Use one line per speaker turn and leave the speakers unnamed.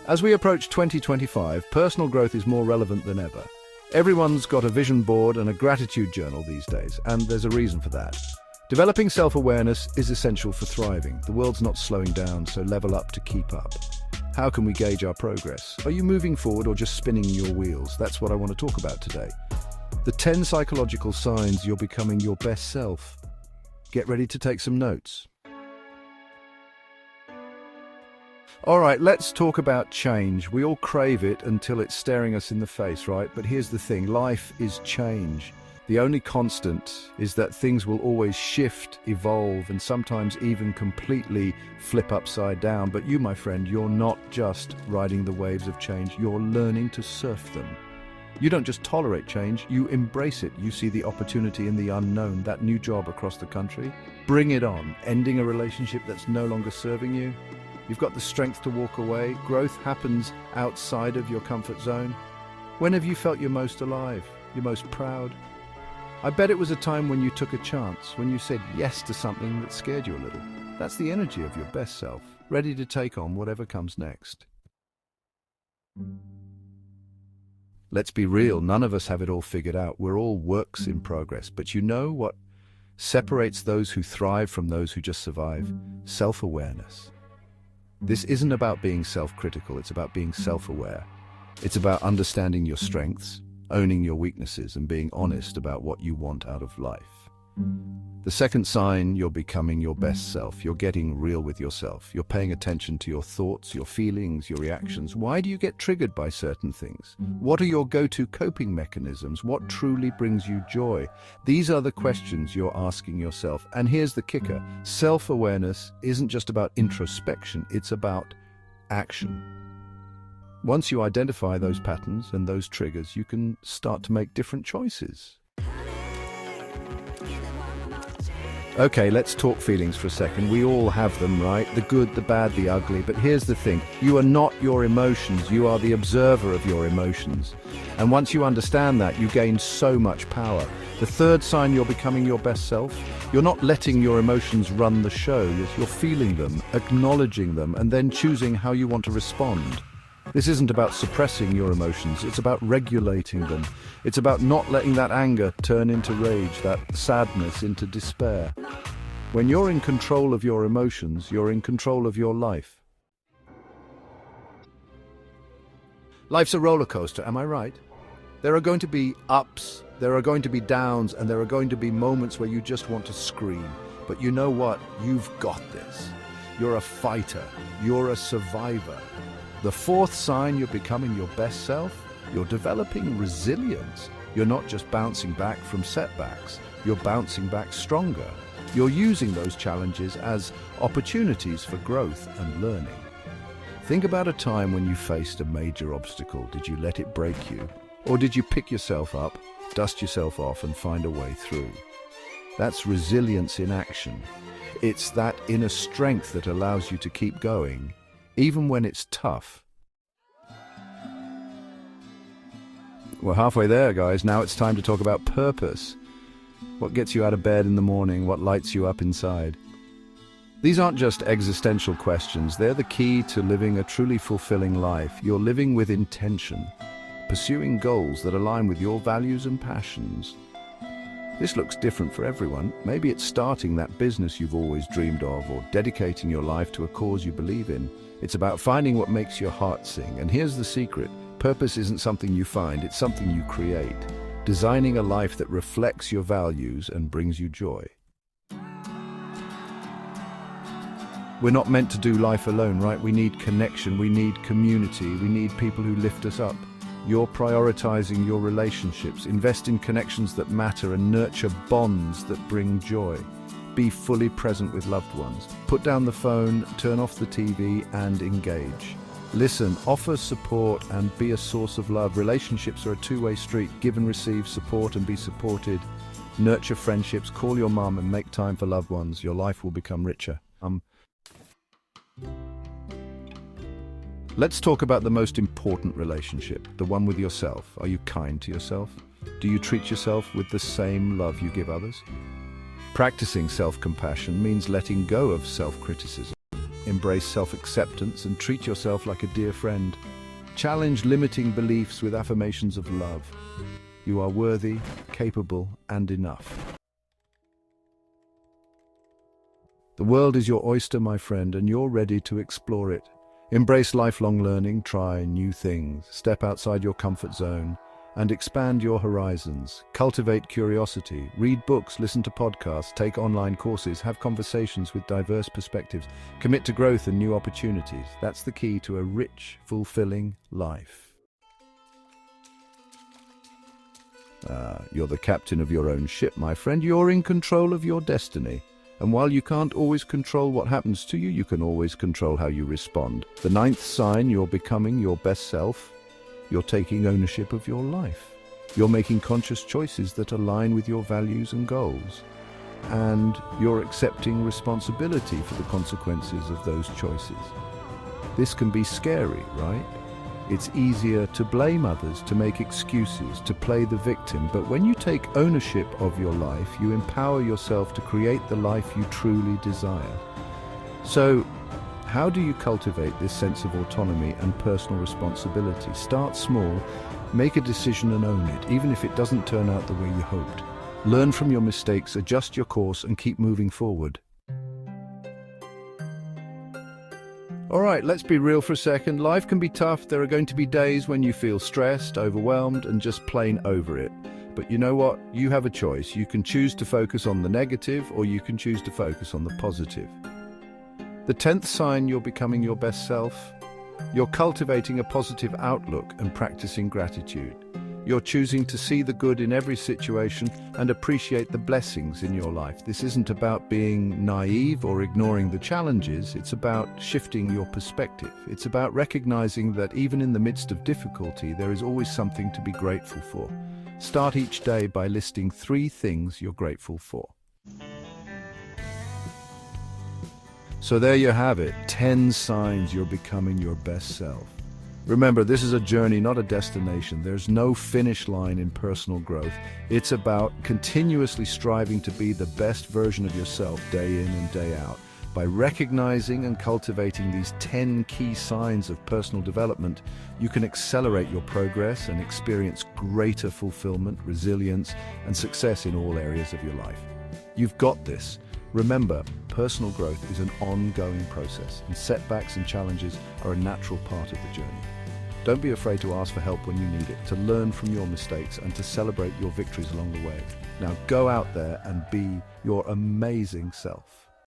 As we approach 2025, personal growth is more relevant than ever. Everyone's got a vision board and a gratitude journal these days, and there's a reason for that. Developing self-awareness is essential for thriving. The world's not slowing down, so level up to keep up. How can we gauge our progress? Are you moving forward or just spinning your wheels? That's what I want to talk about today. The 10 psychological signs you're becoming your best self. Get ready to take some notes. All right, let's talk about change. We all crave it until it's staring us in the face, right? But here's the thing, life is change. The only constant is that things will always shift, evolve, and sometimes even completely flip upside down. But you, my friend, you're not just riding the waves of change, you're learning to surf them. You don't just tolerate change, you embrace it. You see the opportunity in the unknown, that new job across the country. Bring it on, ending a relationship that's no longer serving you. You've got the strength to walk away. Growth happens outside of your comfort zone. When have you felt your most alive, your most proud? I bet it was a time when you took a chance, when you said yes to something that scared you a little. That's the energy of your best self, ready to take on whatever comes next. Let's be real, none of us have it all figured out. We're all works in progress. But you know what separates those who thrive from those who just survive? Self-awareness. This isn't about being self-critical, it's about being self-aware. It's about understanding your strengths, owning your weaknesses, and being honest about what you want out of life. The second sign, you're becoming your best self. You're getting real with yourself. You're paying attention to your thoughts, your feelings, your reactions. Why do you get triggered by certain things? What are your go-to coping mechanisms? What truly brings you joy? These are the questions you're asking yourself. And here's the kicker. Self-awareness isn't just about introspection, it's about action. Once you identify those patterns and those triggers, you can start to make different choices. Okay, let's talk feelings for a second. We all have them, right? The good, the bad, the ugly. But here's the thing. You are not your emotions. You are the observer of your emotions. And once you understand that, you gain so much power. The third sign you're becoming your best self, you're not letting your emotions run the show. You're feeling them, acknowledging them, and then choosing how you want to respond. This isn't about suppressing your emotions, it's about regulating them. It's about not letting that anger turn into rage, that sadness into despair. When you're in control of your emotions, you're in control of your life. Life's a roller coaster, am I right? There are going to be ups, there are going to be downs, and there are going to be moments where you just want to scream. But you know what? You've got this. You're a fighter. You're a survivor. The fourth sign you're becoming your best self, you're developing resilience. You're not just bouncing back from setbacks, you're bouncing back stronger. You're using those challenges as opportunities for growth and learning. Think about a time when you faced a major obstacle. Did you let it break you? Or did you pick yourself up, dust yourself off, and find a way through? That's resilience in action. It's that inner strength that allows you to keep going, even when it's tough. We're halfway there, guys. Now it's time to talk about purpose. What gets you out of bed in the morning? What lights you up inside? These aren't just existential questions. They're the key to living a truly fulfilling life. You're living with intention, pursuing goals that align with your values and passions. This looks different for everyone. Maybe it's starting that business you've always dreamed of, or dedicating your life to a cause you believe in. It's about finding what makes your heart sing. And here's the secret. Purpose isn't something you find, it's something you create. Designing a life that reflects your values and brings you joy. We're not meant to do life alone, right? We need connection, we need community, we need people who lift us up. You're prioritizing your relationships. Invest in connections that matter and nurture bonds that bring joy. Be fully present with loved ones. Put down the phone, turn off the TV, and engage. Listen, offer support, and be a source of love. Relationships are a two-way street. Give and receive, support and be supported. Nurture friendships, call your mum and make time for loved ones. Your life will become richer. Let's talk about the most important relationship, the one with yourself. Are you kind to yourself? Do you treat yourself with the same love you give others? Practicing self-compassion means letting go of self-criticism. Embrace self-acceptance and treat yourself like a dear friend. Challenge limiting beliefs with affirmations of love. You are worthy, capable, and enough. The world is your oyster, my friend, and you're ready to explore it. Embrace lifelong learning, try new things, step outside your comfort zone, and expand your horizons. Cultivate curiosity, read books, listen to podcasts, take online courses, have conversations with diverse perspectives, commit to growth and new opportunities. That's the key to a rich, fulfilling life. You're the captain of your own ship, my friend. You're in control of your destiny. And while you can't always control what happens to you, you can always control how you respond. The ninth sign, you're becoming your best self. You're taking ownership of your life. You're making conscious choices that align with your values and goals. And you're accepting responsibility for the consequences of those choices. This can be scary, right? It's easier to blame others, to make excuses, to play the victim. But when you take ownership of your life, you empower yourself to create the life you truly desire. So, how do you cultivate this sense of autonomy and personal responsibility? Start small, make a decision and own it, even if it doesn't turn out the way you hoped. Learn from your mistakes, adjust your course, and keep moving forward. All right, let's be real for a second. Life can be tough. There are going to be days when you feel stressed, overwhelmed, and just plain over it. But you know what? You have a choice. You can choose to focus on the negative, or you can choose to focus on the positive. The 10th sign, you're becoming your best self. You're cultivating a positive outlook and practicing gratitude. You're choosing to see the good in every situation and appreciate the blessings in your life. This isn't about being naive or ignoring the challenges. It's about shifting your perspective. It's about recognizing that even in the midst of difficulty, there is always something to be grateful for. Start each day by listing 3 things you're grateful for. So there you have it, 10 signs you're becoming your best self. Remember, this is a journey, not a destination. There's no finish line in personal growth. It's about continuously striving to be the best version of yourself day in and day out. By recognizing and cultivating these 10 key signs of personal development, you can accelerate your progress and experience greater fulfillment, resilience, and success in all areas of your life. You've got this. Remember, personal growth is an ongoing process, and setbacks and challenges are a natural part of the journey. Don't be afraid to ask for help when you need it, to learn from your mistakes and to celebrate your victories along the way. Now go out there and be your amazing self.